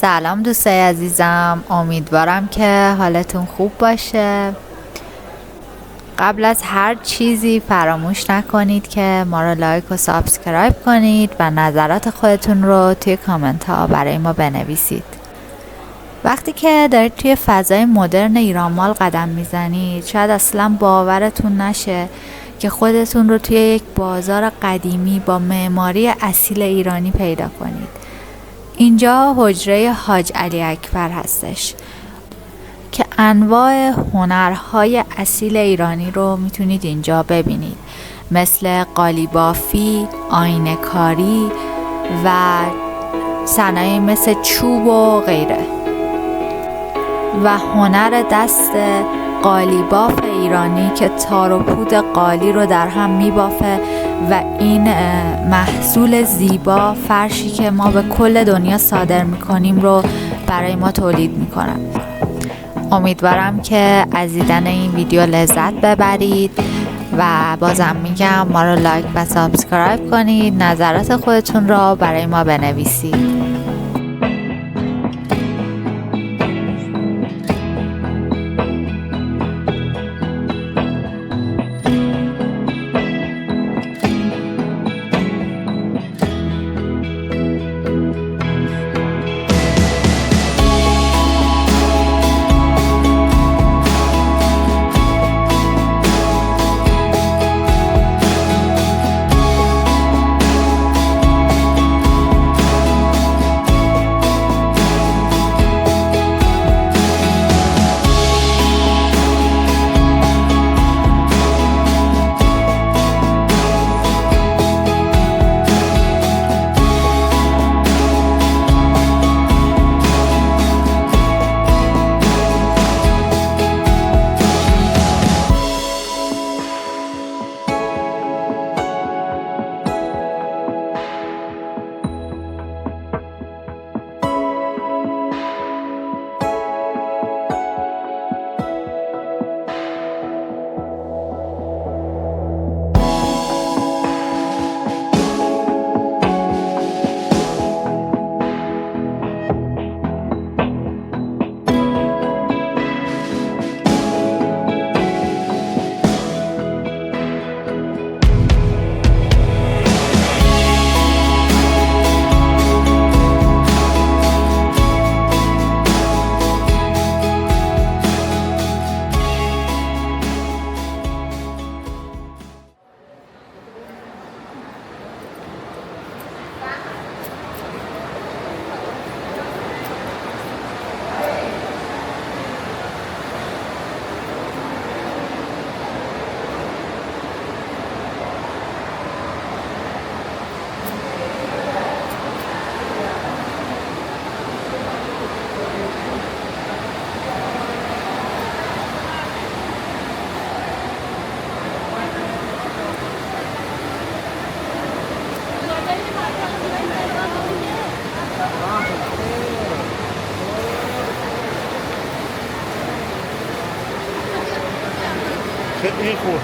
سلام دوستای عزیزم، امیدوارم که حالتون خوب باشه. قبل از هر چیزی فراموش نکنید که ما رو لایک و سابسکرایب کنید و نظرات خودتون رو توی کامنت ها برای ما بنویسید. وقتی که دارید توی فضای مدرن ایران مال قدم میزنید شاید اصلا باورتون نشه که خودتون رو توی یک بازار قدیمی با معماری اصیل ایرانی پیدا کنید. اینجا حجره حاج علی اکبر هستش که انواع هنرهای اصیل ایرانی رو میتونید اینجا ببینید، مثل قالیبافی، آینه کاری و صنایع مثل چوب و غیره. و هنر دست قالیباف ایرانی که تار و پود قالی رو در هم میبافه و این محصول زیبا، فرشی که ما به کل دنیا صادر میکنیم رو برای ما تولید میکنن. امیدوارم که از دیدن این ویدیو لذت ببرید و بازم میگم ما رو لایک و سابسکرایب کنید، نظرات خودتون رو برای ما بنویسید. خیلی خوب.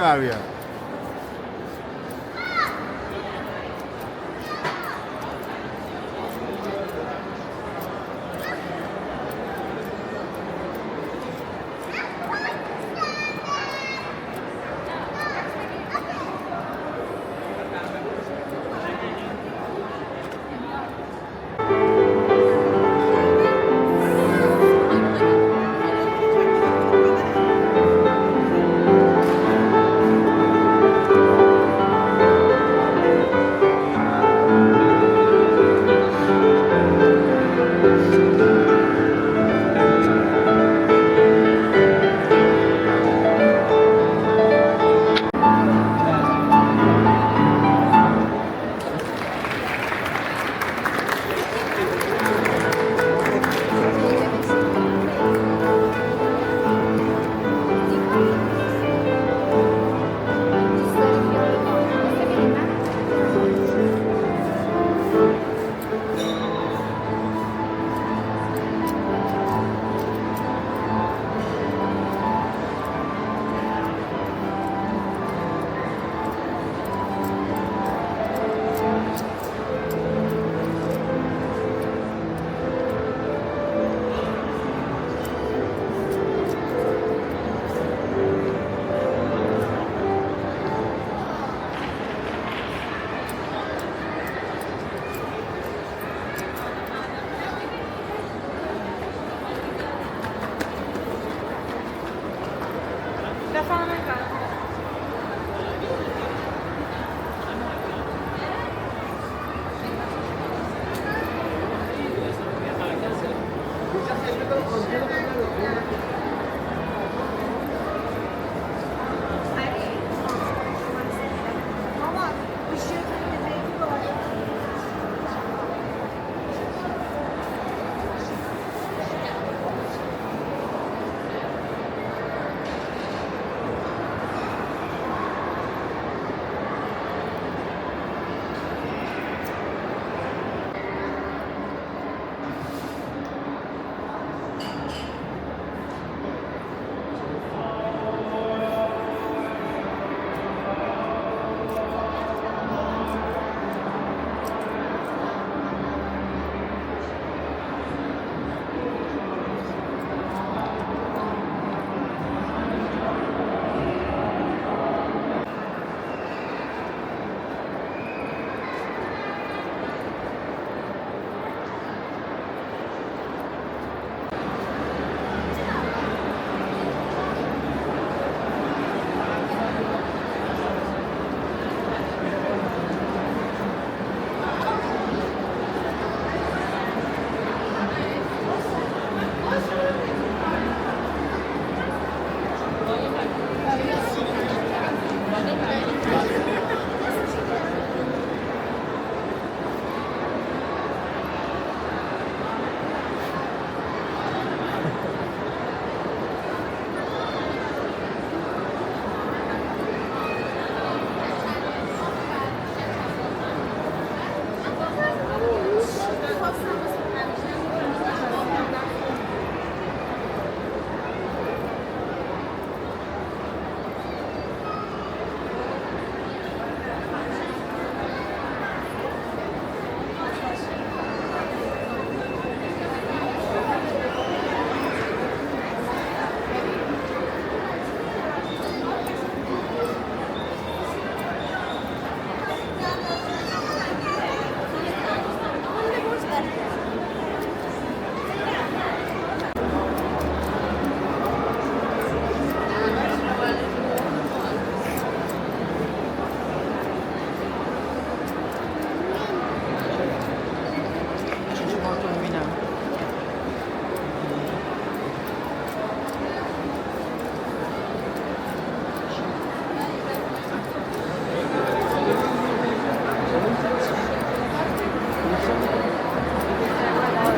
بر بیاد.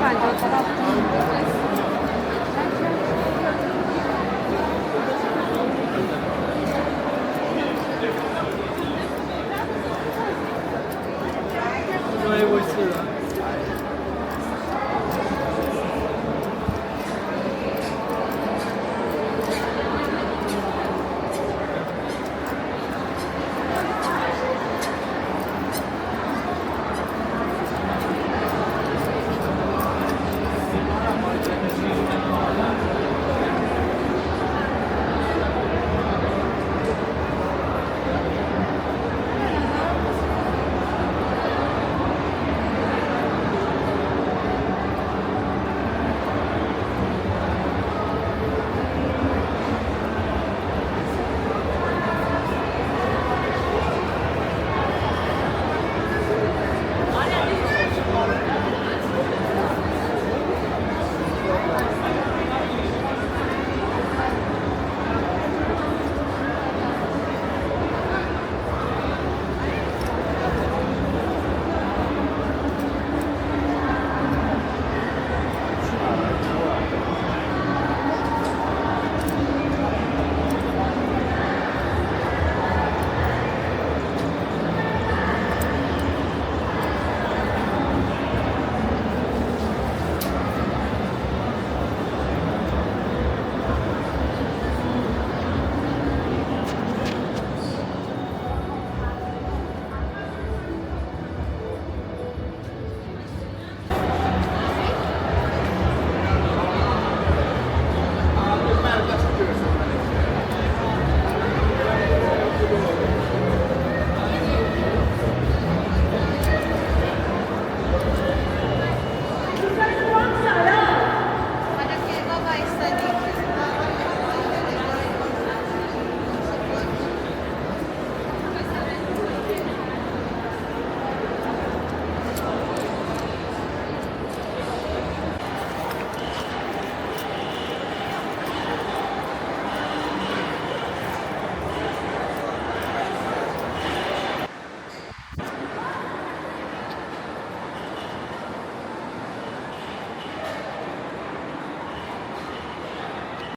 Bence o tarafta.